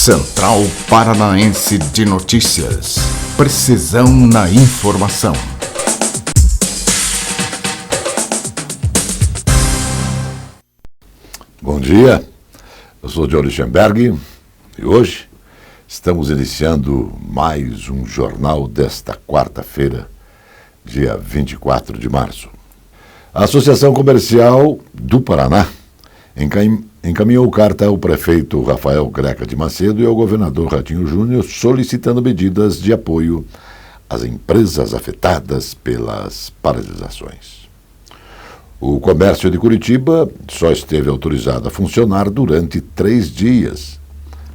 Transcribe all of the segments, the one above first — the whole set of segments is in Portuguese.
Central Paranaense de Notícias. Precisão na informação. Bom dia, eu sou Johnny Lichtenberg e hoje estamos iniciando mais um jornal desta quarta-feira, dia 24 de março. A Associação Comercial do Paraná encaminhou carta ao prefeito Rafael Greca de Macedo e ao governador Ratinho Júnior solicitando medidas de apoio às empresas afetadas pelas paralisações. O comércio de Curitiba só esteve autorizado a funcionar durante 3 dias.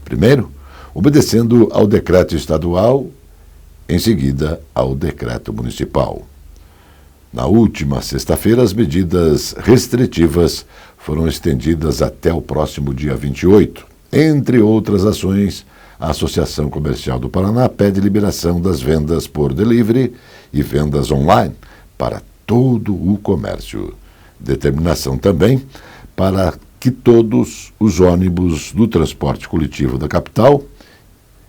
Primeiro, obedecendo ao decreto estadual, em seguida ao decreto municipal. Na última sexta-feira, as medidas restritivas foram estendidas até o próximo dia 28. Entre outras ações, a Associação Comercial do Paraná pede liberação das vendas por delivery e vendas online para todo o comércio. Determinação também para que todos os ônibus do transporte coletivo da capital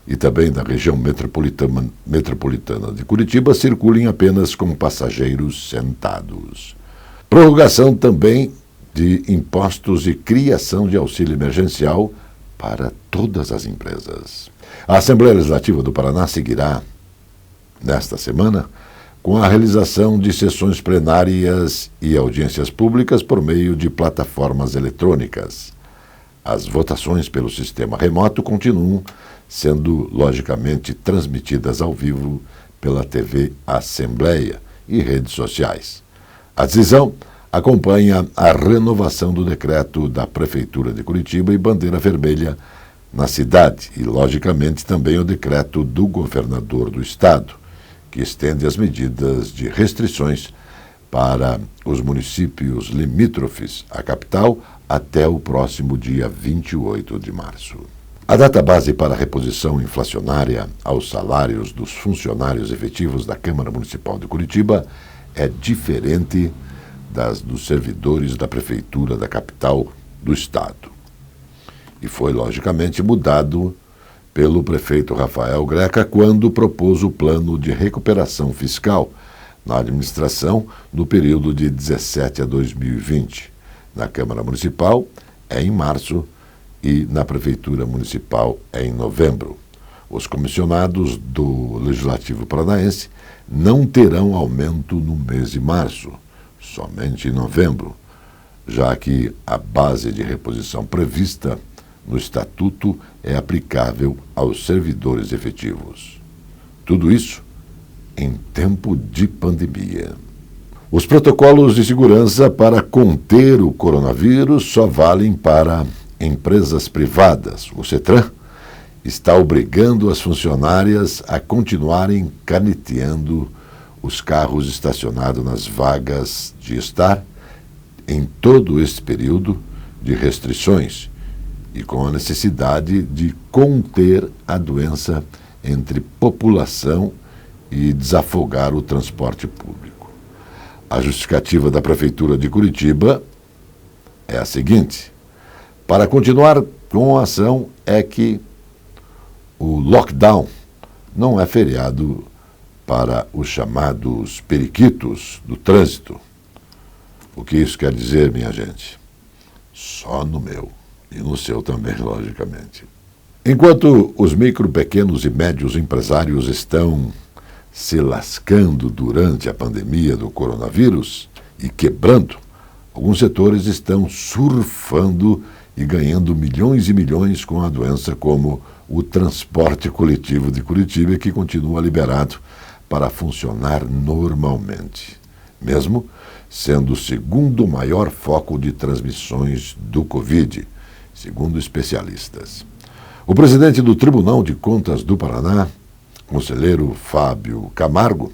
e também da região metropolitana de Curitiba circulem apenas com passageiros sentados. Prorrogação também de impostos e criação de auxílio emergencial para todas as empresas. A Assembleia Legislativa do Paraná seguirá, nesta semana, com a realização de sessões plenárias e audiências públicas por meio de plataformas eletrônicas. As votações pelo sistema remoto continuam sendo, logicamente, transmitidas ao vivo pela TV Assembleia e redes sociais. A decisão acompanha a renovação do decreto da Prefeitura de Curitiba e bandeira vermelha na cidade e, logicamente, também o decreto do governador do estado, que estende as medidas de restrições para os municípios limítrofes à capital até o próximo dia 28 de março. A data base para a reposição inflacionária aos salários dos funcionários efetivos da Câmara Municipal de Curitiba é diferente das dos servidores da Prefeitura da capital do estado. E foi, logicamente, mudado pelo prefeito Rafael Greca quando propôs o plano de recuperação fiscal na administração no período de 17 a 2020. Na Câmara Municipal é em março e na Prefeitura Municipal é em novembro. Os comissionados do Legislativo Paranaense não terão aumento no mês de março, somente em novembro, já que a base de reposição prevista no Estatuto é aplicável aos servidores efetivos. Tudo isso em tempo de pandemia. Os protocolos de segurança para conter o coronavírus só valem para empresas privadas. O CETRAN está obrigando as funcionárias a continuarem caneteando os carros estacionados nas vagas de estar em todo esse período de restrições e com a necessidade de conter a doença entre população e desafogar o transporte público. A justificativa da Prefeitura de Curitiba é a seguinte: para continuar com a ação é que o lockdown não é feriado para os chamados periquitos do trânsito. O que isso quer dizer, minha gente? Só no meu e no seu também, logicamente. Enquanto os micro, pequenos e médios empresários estão se lascando durante a pandemia do coronavírus e quebrando, alguns setores estão surfando e ganhando milhões e milhões com a doença, como o transporte coletivo de Curitiba, que continua liberado para funcionar normalmente, mesmo sendo o segundo maior foco de transmissões do Covid, segundo especialistas. O presidente do Tribunal de Contas do Paraná, conselheiro Fábio Camargo,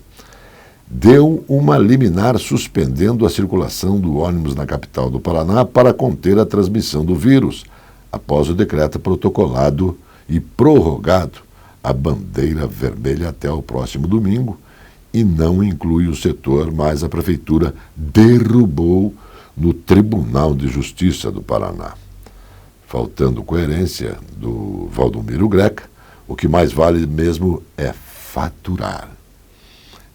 deu uma liminar suspendendo a circulação do ônibus na capital do Paraná para conter a transmissão do vírus, após o decreto protocolado e prorrogado a bandeira vermelha até o próximo domingo, e não inclui o setor, mas a Prefeitura derrubou no Tribunal de Justiça do Paraná. faltando coerência do Valdomiro Greca, o que mais vale mesmo é faturar.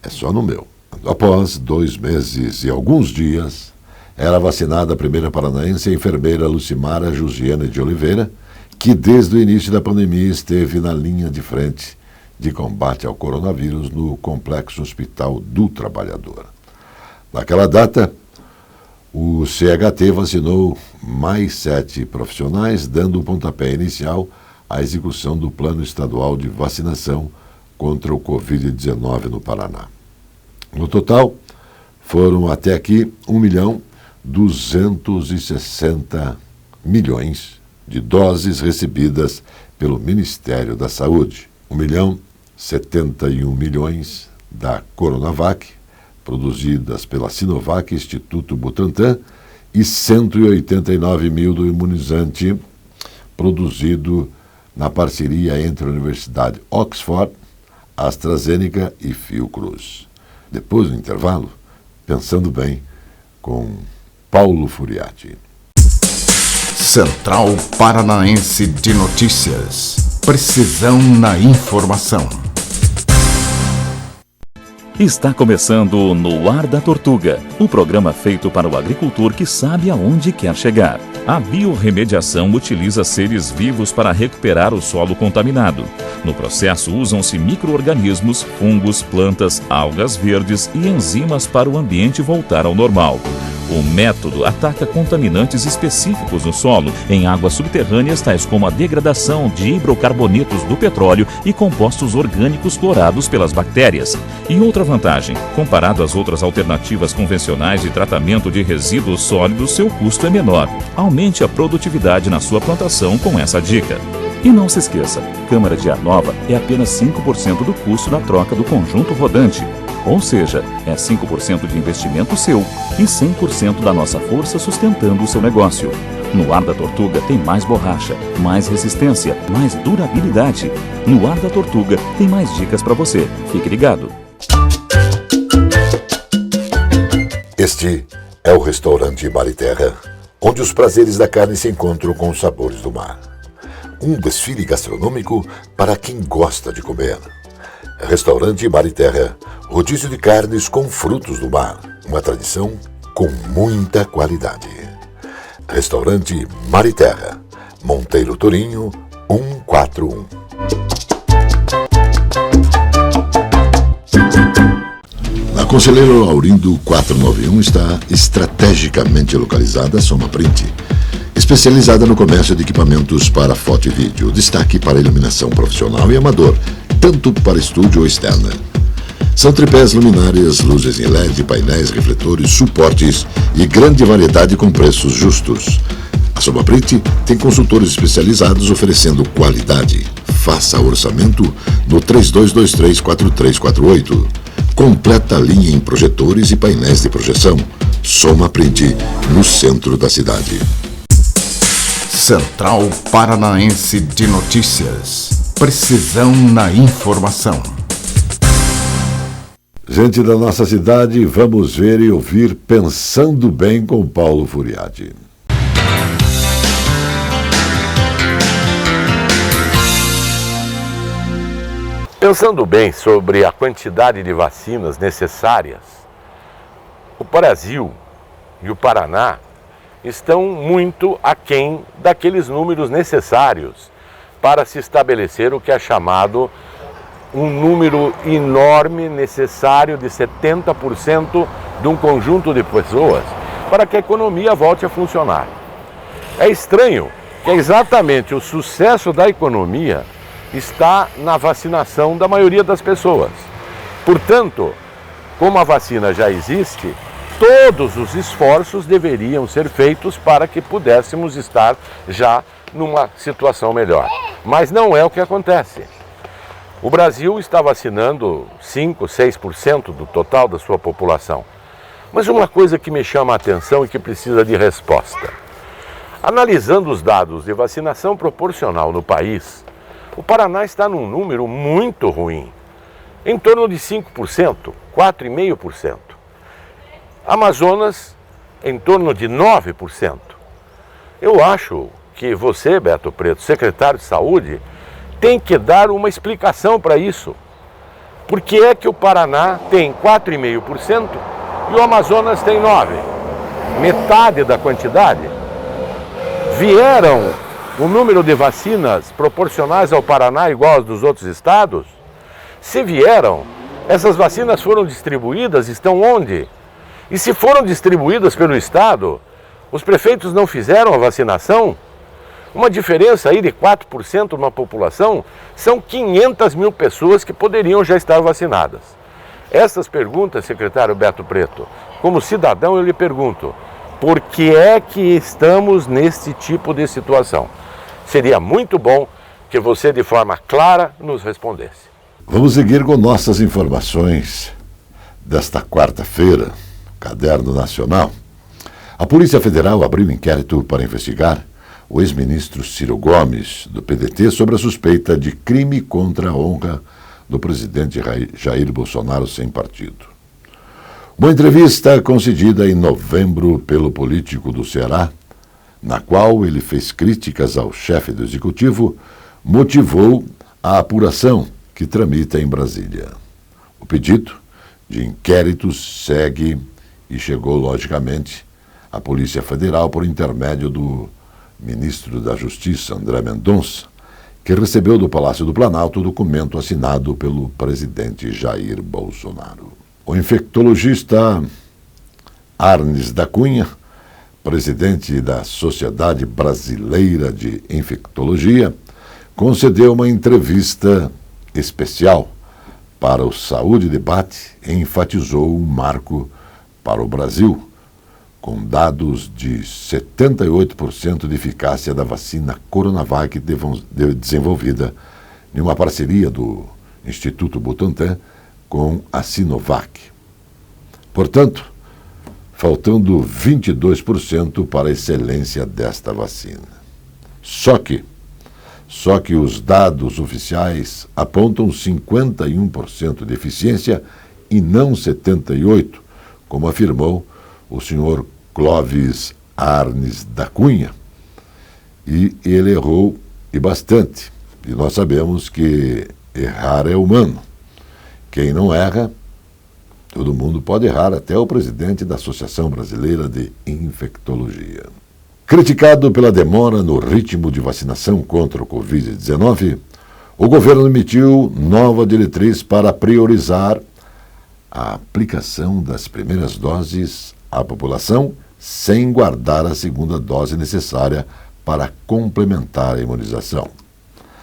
É só no meu. Após 2 meses e alguns dias, era vacinada a primeira paranaense, a enfermeira Lucimara Jusiane de Oliveira, que desde o início da pandemia esteve na linha de frente de combate ao coronavírus no Complexo Hospital do Trabalhador. Naquela data, o CHT vacinou mais 7 profissionais, dando o pontapé inicial à execução do Plano Estadual de Vacinação contra o Covid-19 no Paraná. No total, foram até aqui 1.260.000.000 de doses recebidas pelo Ministério da Saúde. 1.071.000.000 da Coronavac, produzidas pela Sinovac, Instituto Butantan, e 189.000 do imunizante produzido na parceria entre a Universidade Oxford, AstraZeneca e Fiocruz. Depois do intervalo, Pensando Bem, com Paulo Furiati. Central Paranaense de Notícias. Precisão na informação. Está começando No Ar da Tortuga, o programa feito para o agricultor que sabe aonde quer chegar. A biorremediação utiliza seres vivos para recuperar o solo contaminado. No processo, usam-se micro-organismos, fungos, plantas, algas verdes e enzimas para o ambiente voltar ao normal. O método ataca contaminantes específicos no solo, em águas subterrâneas, tais como a degradação de hidrocarbonetos do petróleo e compostos orgânicos clorados pelas bactérias. E outra vantagem, comparado às outras alternativas convencionais de tratamento de resíduos sólidos, seu custo é menor. Aumente a produtividade na sua plantação com essa dica. E não se esqueça, câmara de ar nova é apenas 5% do custo da troca do conjunto rodante. Ou seja, é 5% de investimento seu e 100% da nossa força sustentando o seu negócio. No Ar da Tortuga tem mais borracha, mais resistência, mais durabilidade. No Ar da Tortuga tem mais dicas para você. Fique ligado. Este é o restaurante Mar e Terra, onde os prazeres da carne se encontram com os sabores do mar. Um desfile gastronômico para quem gosta de comer. Restaurante Mar e Terra, rodízio de carnes com frutos do mar, uma tradição com muita qualidade. Restaurante Mar e Terra, Monteiro Torinho, 141. Na Conselheiro Laurindo 491 está estrategicamente localizada a Soma Print, especializada no comércio de equipamentos para foto e vídeo, destaque para iluminação profissional e amador, tanto para estúdio ou externa. São tripés, luminárias, luzes em LED, painéis, refletores, suportes e grande variedade com preços justos. A Soma Print tem consultores especializados oferecendo qualidade. Faça orçamento no 3223-4348. Completa linha em projetores e painéis de projeção. Soma Print, no centro da cidade. Central Paranaense de Notícias. Precisão na informação. Gente da nossa cidade, vamos ver e ouvir Pensando Bem com Paulo Furiati. Pensando bem sobre a quantidade de vacinas necessárias, o Brasil e o Paraná estão muito aquém daqueles números necessários para se estabelecer o que é chamado um número enorme necessário de 70% de um conjunto de pessoas para que a economia volte a funcionar. É estranho que exatamente o sucesso da economia está na vacinação da maioria das pessoas. Portanto, como a vacina já existe, todos os esforços deveriam ser feitos para que pudéssemos estar já numa situação melhor. Mas não é o que acontece. O Brasil está vacinando 5, 6% do total da sua população. Mas uma coisa que me chama a atenção e que precisa de resposta. Analisando os dados de vacinação proporcional no país, o Paraná está num número muito ruim, em torno de 5%, 4,5%. Amazonas, em torno de 9%. Eu acho que você, Beto Preto, secretário de Saúde, tem que dar uma explicação para isso. Por que é que o Paraná tem 4,5% e o Amazonas tem 9%? Metade da quantidade. Vieram o número de vacinas proporcionais ao Paraná igual aos dos outros estados? Se vieram, essas vacinas foram distribuídas, estão onde? E se foram distribuídas pelo estado, os prefeitos não fizeram a vacinação? Uma diferença aí de 4% numa população são 500 mil pessoas que poderiam já estar vacinadas. Essas perguntas, secretário Beto Preto, como cidadão eu lhe pergunto, por que é que estamos nesse tipo de situação? Seria muito bom que você, de forma clara, nos respondesse. Vamos seguir com nossas informações desta quarta-feira, Caderno Nacional. A Polícia Federal abriu inquérito para investigar o ex-ministro Ciro Gomes, do PDT, sobre a suspeita de crime contra a honra do presidente Jair Bolsonaro sem partido. Uma entrevista concedida em novembro pelo político do Ceará, na qual ele fez críticas ao chefe do executivo, motivou a apuração que tramita em Brasília. O pedido de inquérito segue e chegou, logicamente, à Polícia Federal por intermédio do ministro da Justiça, André Mendonça, que recebeu do Palácio do Planalto o documento assinado pelo presidente Jair Bolsonaro. O infectologista Arnes da Cunha, presidente da Sociedade Brasileira de Infectologia, concedeu uma entrevista especial para o Saúde Debate e enfatizou um marco para o Brasil, com dados de 78% de eficácia da vacina Coronavac desenvolvida em uma parceria do Instituto Butantan com a Sinovac. Portanto, faltando 22% para a excelência desta vacina. Só que os dados oficiais apontam 51% de eficiência e não 78%, como afirmou o senhor Clóvis Arnes da Cunha. E ele errou, e bastante. E nós sabemos que errar é humano. Quem não erra, todo mundo pode errar, até o presidente da Associação Brasileira de Infectologia. Criticado pela demora no ritmo de vacinação contra o Covid-19, o governo emitiu nova diretriz para priorizar a aplicação das primeiras doses à população sem guardar a segunda dose necessária para complementar a imunização.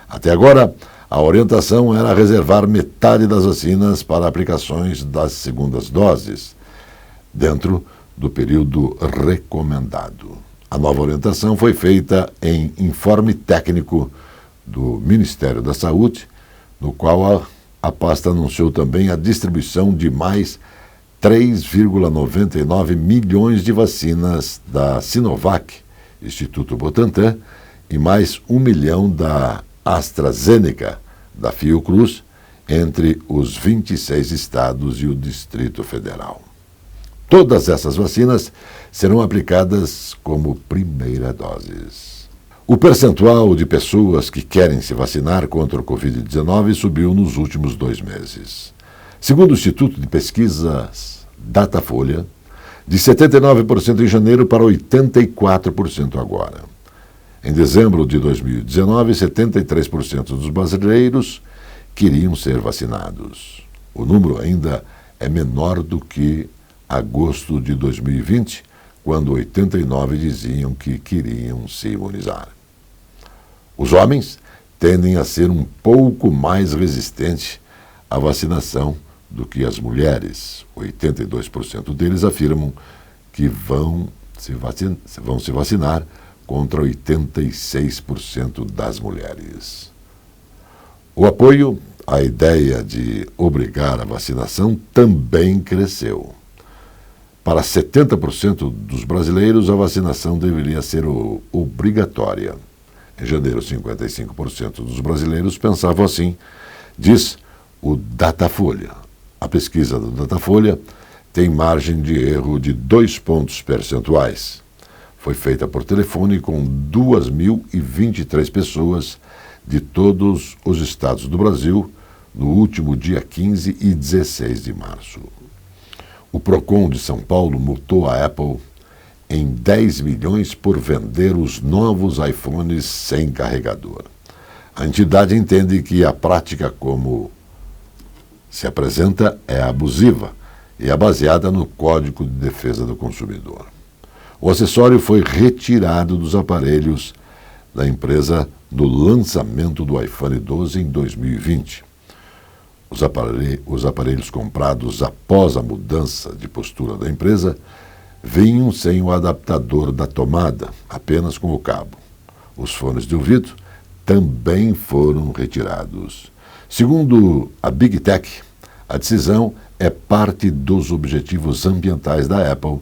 Até agora, a orientação era reservar metade das vacinas para aplicações das segundas doses, dentro do período recomendado. A nova orientação foi feita em informe técnico do Ministério da Saúde, no qual a pasta anunciou também a distribuição de mais 3,99 milhões de vacinas da Sinovac, Instituto Butantan, e mais 1 milhão da AstraZeneca, da Fiocruz, entre os 26 estados e o Distrito Federal. Todas essas vacinas serão aplicadas como primeira dose. O percentual de pessoas que querem se vacinar contra o Covid-19 subiu nos últimos 2 meses. Segundo o Instituto de Pesquisas Datafolha, de 79% em janeiro para 84% agora. Em dezembro de 2019, 73% dos brasileiros queriam ser vacinados. O número ainda é menor do que agosto de 2020, quando 89% diziam que queriam se imunizar. Os homens tendem a ser um pouco mais resistentes à vacinação do que as mulheres. 82% deles afirmam que vão se vacinar contra 86% das mulheres. O apoio à ideia de obrigar a vacinação também cresceu. Para 70% dos brasileiros, a vacinação deveria ser obrigatória. Em janeiro, 55% dos brasileiros pensavam assim, diz o Datafolha. A pesquisa do Datafolha tem margem de erro de 2 pontos percentuais. foi feita por telefone com 2.023 pessoas de todos os estados do Brasil no último dia 15 e 16 de março. O Procon de São Paulo multou a Apple em 10 milhões por vender os novos iPhones sem carregador. A entidade entende que a prática como se apresenta é abusiva e é baseada no Código de Defesa do Consumidor. O acessório foi retirado dos aparelhos da empresa no lançamento do iPhone 12 em 2020. Os aparelhos comprados após a mudança de postura da empresa vinham sem o adaptador da tomada, apenas com o cabo. Os fones de ouvido também foram retirados. Segundo a Big Tech, a decisão é parte dos objetivos ambientais da Apple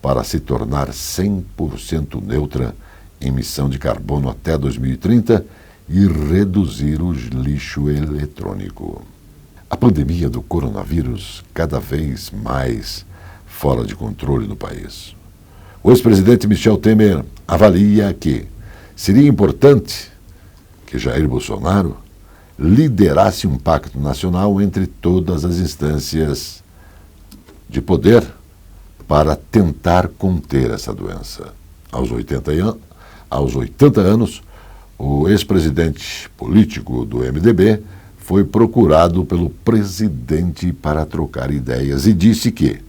para se tornar 100% neutra em emissão de carbono até 2030 e reduzir o lixo eletrônico. A pandemia do coronavírus cada vez mais fora de controle no país. O ex-presidente Michel Temer avalia que seria importante que Jair Bolsonaro liderasse um pacto nacional entre todas as instâncias de poder para tentar conter essa doença. Aos 80 anos, o ex-presidente político do MDB foi procurado pelo presidente para trocar ideias e disse que,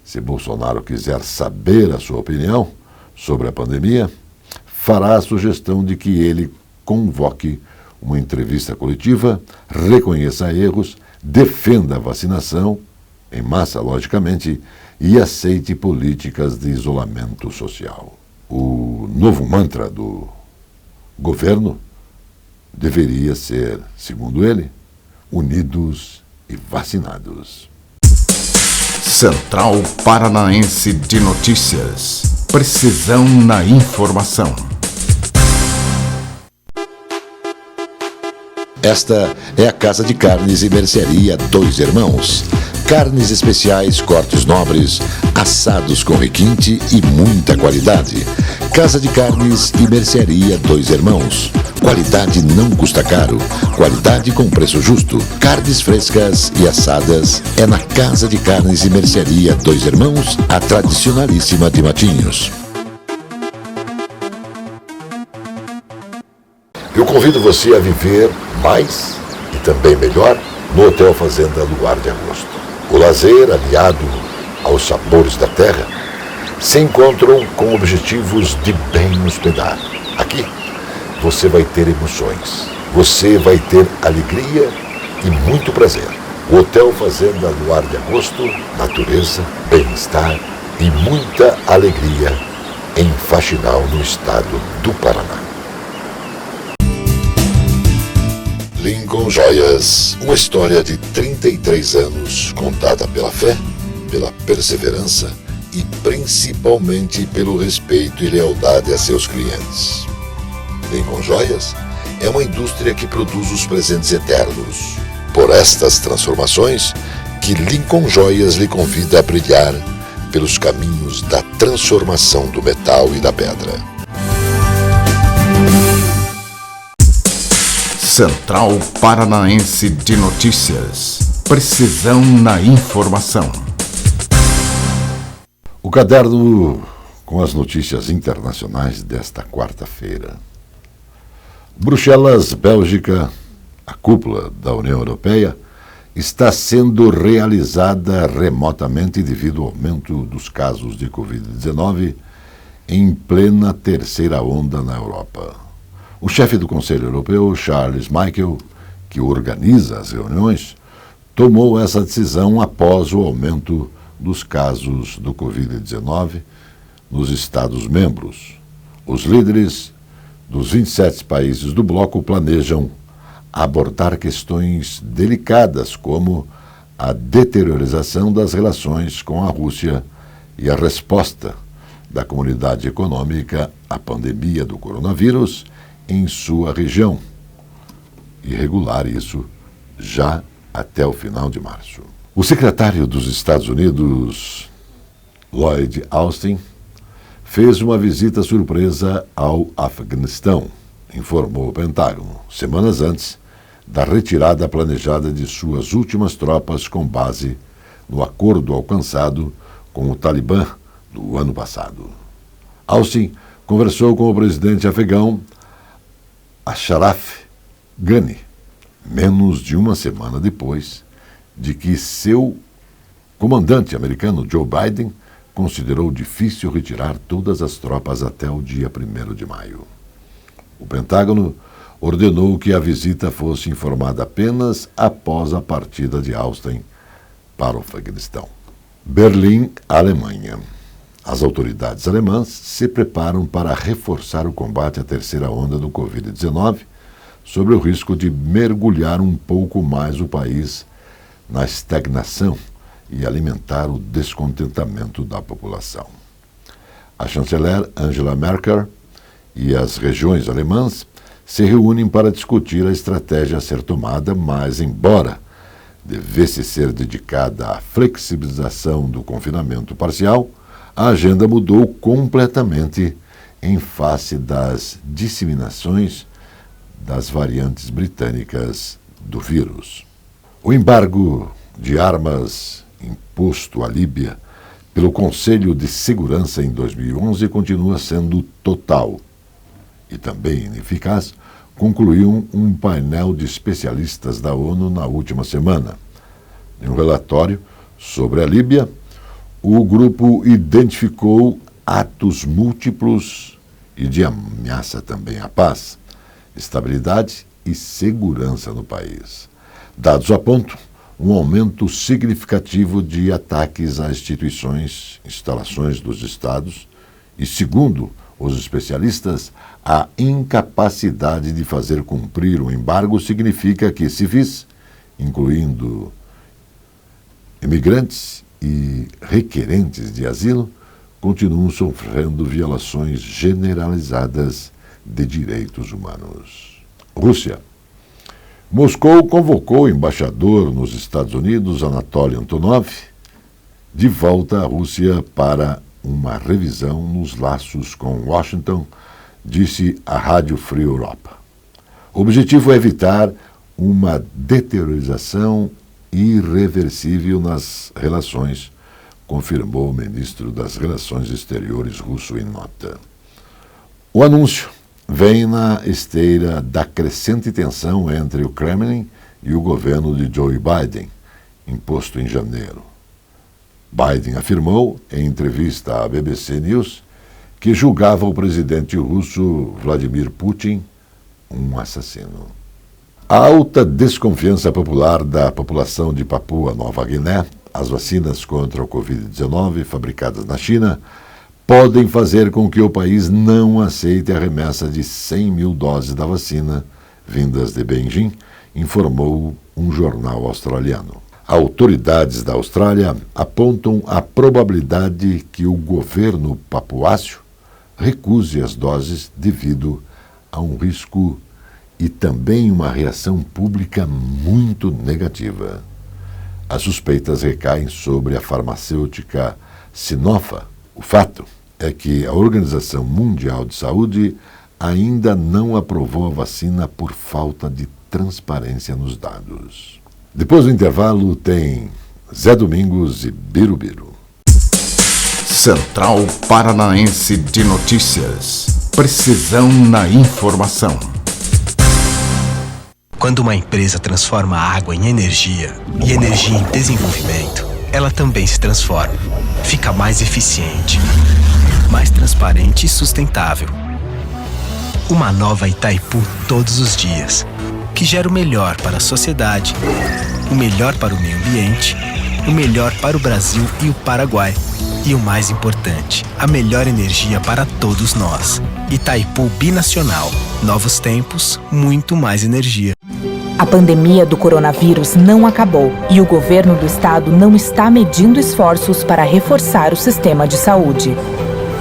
se Bolsonaro quiser saber a sua opinião sobre a pandemia, fará a sugestão de que ele convoque uma entrevista coletiva, reconheça erros, defenda a vacinação, em massa, logicamente, e aceite políticas de isolamento social. O novo mantra do governo deveria ser, segundo ele, unidos e vacinados. Central Paranaense de Notícias. Precisão na informação. Esta é a Casa de Carnes e Mercearia Dois Irmãos. Carnes especiais, cortes nobres, assados com requinte e muita qualidade. Casa de Carnes e Mercearia Dois Irmãos. Qualidade não custa caro. Qualidade com preço justo. Carnes frescas e assadas é na Casa de Carnes e Mercearia Dois Irmãos, a tradicionalíssima de Matinhos. Eu convido você a viver mais e também melhor no Hotel Fazenda Luar de Agosto. O lazer, aliado aos sabores da terra, se encontram com objetivos de bem hospedar. Aqui, você vai ter emoções, você vai ter alegria e muito prazer. O Hotel Fazenda Luar de Agosto, natureza, bem-estar e muita alegria em Faxinal, no estado do Paraná. Lincoln Joias, uma história de 33 anos contada pela fé, pela perseverança e principalmente pelo respeito e lealdade a seus clientes. Lincoln Joias é uma indústria que produz os presentes eternos. Por estas transformações, que Lincoln Joias lhe convida a brilhar pelos caminhos da transformação do metal e da pedra. Central Paranaense de Notícias. Precisão na informação. O caderno com as notícias internacionais desta quarta-feira. Bruxelas, Bélgica, a cúpula da União Europeia, está sendo realizada remotamente devido ao aumento dos casos de Covid-19 em plena terceira onda na Europa. O chefe do Conselho Europeu, Charles Michel, que organiza as reuniões, tomou essa decisão após o aumento dos casos do Covid-19 nos Estados-membros. Os líderes dos 27 países do bloco planejam abordar questões delicadas como a deteriorização das relações com a Rússia e a resposta da comunidade econômica à pandemia do coronavírus em sua região e regular isso já até o final de março. O secretário dos Estados Unidos, Lloyd Austin, fez uma visita surpresa ao Afeganistão, informou o Pentágono, semanas antes da retirada planejada de suas últimas tropas com base no acordo alcançado com o Talibã no ano passado. Austin conversou com o presidente afegão Ashraf Ghani, menos de uma semana depois de que seu comandante americano Joe Biden considerou difícil retirar todas as tropas até o dia 1º de maio. O Pentágono ordenou que a visita fosse informada apenas após a partida de Austin para o Afeganistão. Berlim, Alemanha. As autoridades alemãs se preparam para reforçar o combate à terceira onda do Covid-19, sob o risco de mergulhar um pouco mais o país na estagnação e alimentar o descontentamento da população. A chanceler Angela Merkel e as regiões alemãs se reúnem para discutir a estratégia a ser tomada, mas, embora devesse ser dedicada à flexibilização do confinamento parcial, a agenda mudou completamente em face das disseminações das variantes britânicas do vírus. O embargo de armas imposto à Líbia pelo Conselho de Segurança em 2011 continua sendo total e também ineficaz, concluiu um painel de especialistas da ONU na última semana. Em um relatório sobre a Líbia, o grupo identificou atos múltiplos e de ameaça também à paz, estabilidade e segurança no país. Dados apontam um aumento significativo de ataques a instalações dos estados e, segundo os especialistas, a incapacidade de fazer cumprir o embargo significa que civis, incluindo imigrantes e requerentes de asilo, continuam sofrendo violações generalizadas de direitos humanos. Rússia. Moscou convocou o embaixador nos Estados Unidos, Anatoly Antonov, de volta à Rússia para uma revisão nos laços com Washington, disse a Rádio Free Europa. O objetivo é evitar uma deteriorização irreversível nas relações, confirmou o ministro das Relações Exteriores russo em nota. O anúncio vem na esteira da crescente tensão entre o Kremlin e o governo de Joe Biden, imposto em janeiro. Biden afirmou, em entrevista à BBC News, que julgava o presidente russo Vladimir Putin um assassino. A alta desconfiança popular da população de Papua Nova Guiné, as vacinas contra o Covid-19 fabricadas na China, podem fazer com que o país não aceite a remessa de 100 mil doses da vacina vindas de Beijing, informou um jornal australiano. Autoridades da Austrália apontam a probabilidade que o governo papuácio recuse as doses devido a um risco e também uma reação pública muito negativa. As suspeitas recaem sobre a farmacêutica Sinopharm. O fato é que a Organização Mundial de Saúde ainda não aprovou a vacina por falta de transparência nos dados. Depois do intervalo tem Zé Domingos e Birubiru. Central Paranaense de Notícias. Precisão na informação. Quando uma empresa transforma a água em energia e energia em desenvolvimento, ela também se transforma. Fica mais eficiente, mais transparente e sustentável. Uma nova Itaipu todos os dias, que gera o melhor para a sociedade, o melhor para o meio ambiente, o melhor para o Brasil e o Paraguai. E o mais importante, a melhor energia para todos nós. Itaipu Binacional. Novos tempos, muito mais energia. A pandemia do coronavírus não acabou e o governo do estado não está medindo esforços para reforçar o sistema de saúde.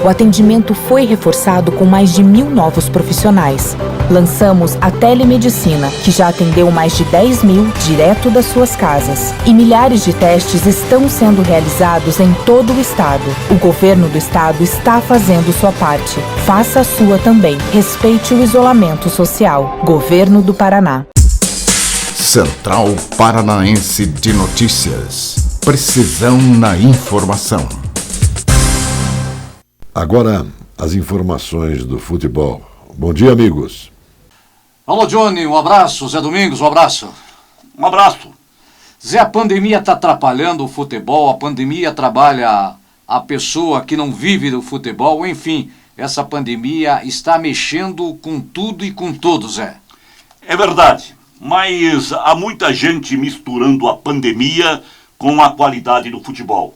O atendimento foi reforçado com mais de 1.000 novos profissionais. Lançamos a telemedicina, que já atendeu mais de 10.000 direto das suas casas. E milhares de testes estão sendo realizados em todo o estado. O governo do estado está fazendo sua parte. Faça a sua também. Respeite o isolamento social. Governo do Paraná. Central Paranaense de Notícias. Precisão na informação. Agora, as informações do futebol. Bom dia, amigos. Alô, Johnny, um abraço. Zé Domingos, um abraço. Um abraço. Zé, a pandemia está atrapalhando o futebol, a pandemia trabalha a pessoa que não vive do futebol, enfim, essa pandemia está mexendo com tudo e com todos, Zé. É verdade, mas há muita gente misturando a pandemia com a qualidade do futebol.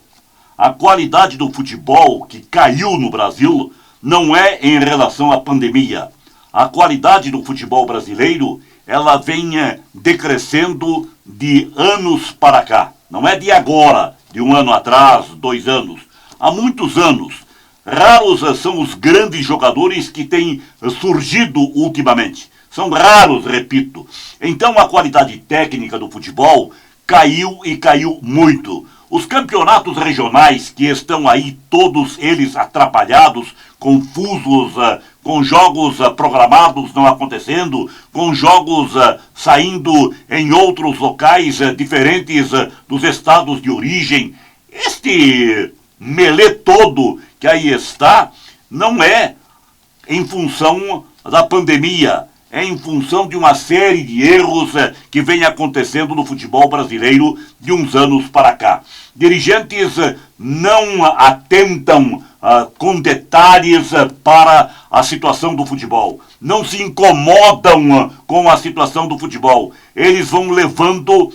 A qualidade do futebol que caiu no Brasil não é em relação à pandemia. A qualidade do futebol brasileiro, ela vem decrescendo de anos para cá. Não é de agora, de um ano atrás, 2 anos. Há muitos anos. Raros são os grandes jogadores que têm surgido ultimamente. São raros, repito. Então a qualidade técnica do futebol caiu e caiu muito. Os campeonatos regionais que estão aí, todos eles atrapalhados, confusos, com jogos programados não acontecendo, com jogos saindo em outros locais diferentes dos estados de origem. Este melê todo que aí está não é em função da pandemia, é em função de uma série de erros que vem acontecendo no futebol brasileiro de uns anos para cá. Dirigentes não atentam com detalhes para a situação do futebol. Não se incomodam com a situação do futebol. Eles vão levando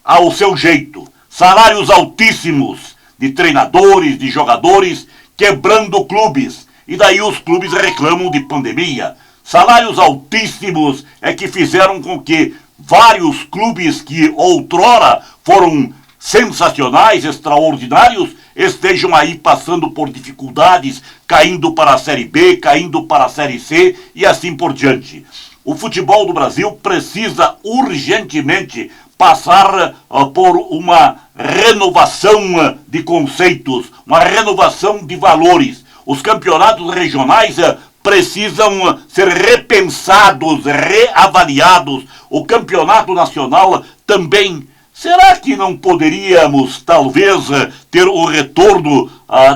ao seu jeito. Salários altíssimos de treinadores, de jogadores, quebrando clubes. E daí os clubes reclamam de pandemia. Salários altíssimos é que fizeram com que vários clubes que outrora foram sensacionais, extraordinários, estejam aí passando por dificuldades, caindo para a Série B, caindo para a Série C e assim por diante. O futebol do Brasil precisa urgentemente passar por uma renovação de conceitos, uma renovação de valores. Os campeonatos regionais precisam ser repensados, reavaliados. O campeonato nacional também. Será que não poderíamos, talvez, ter o retorno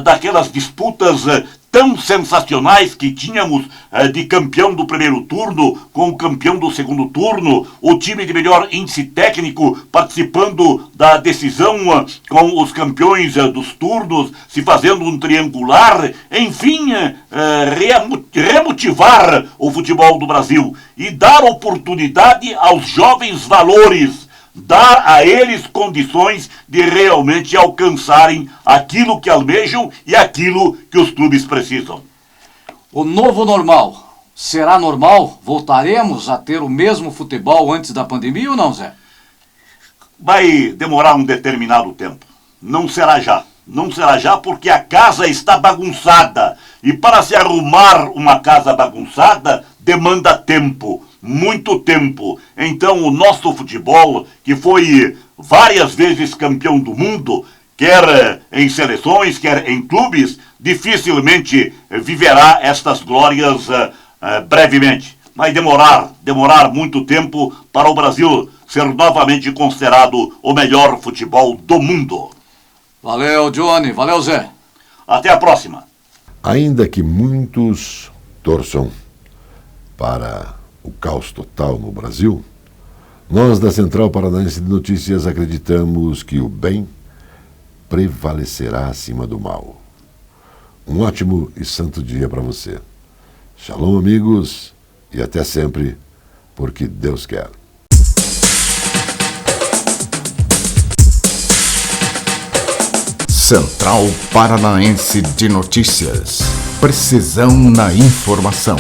daquelas disputas tão sensacionais que tínhamos de campeão do primeiro turno com o campeão do segundo turno, o time de melhor índice técnico participando da decisão com os campeões dos turnos, se fazendo um triangular, enfim, remotivar o futebol do Brasil e dar oportunidade aos jovens valores, dar a eles condições de realmente alcançarem aquilo que almejam e aquilo que os clubes precisam. O novo normal será normal? Voltaremos a ter o mesmo futebol antes da pandemia ou não, Zé? Vai demorar um determinado tempo. Não será já. Não será já porque a casa está bagunçada. E para se arrumar uma casa bagunçada, demanda tempo. Muito tempo. Então o nosso futebol, que foi várias vezes campeão do mundo, quer em seleções, quer em clubes, dificilmente viverá estas glórias brevemente. Vai demorar muito tempo para o Brasil ser novamente considerado o melhor futebol do mundo. Valeu, Johnny. Valeu, Zé. Até a próxima. Ainda que muitos torçam para o caos total no Brasil, nós da Central Paranaense de Notícias acreditamos que o bem prevalecerá acima do mal. Um ótimo e santo dia para você. Shalom, amigos, e até sempre, porque Deus quer. Central Paranaense de Notícias. Precisão na informação.